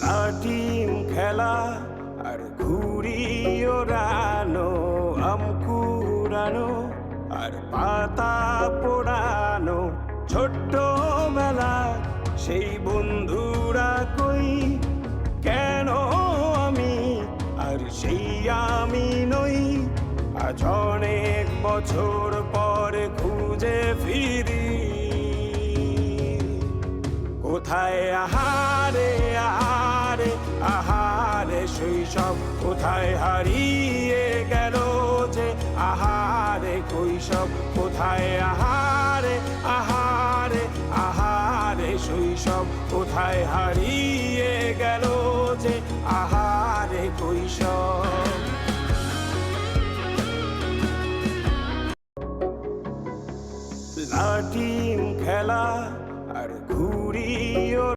লাটিম খেলা আর ঘুড়ি ওড়ানো, আম কুড়ানো আর পাতা পোড়ানো, ছোট্ট বেলা সেই বন্ধুরা কই, কেন আমি আর সেই আমি নই। আজ অনেক বছর পরে খুঁজে ফিরি, কোথায় আহারে আহারে আহারে শৈশব, কোথায় হারিয়ে গেল যে আহারে কৈশব, কোথায় আহারে আহারে আহারে শৈশব, কোথায় হারিয়ে গেল যে আহারে কৈশব।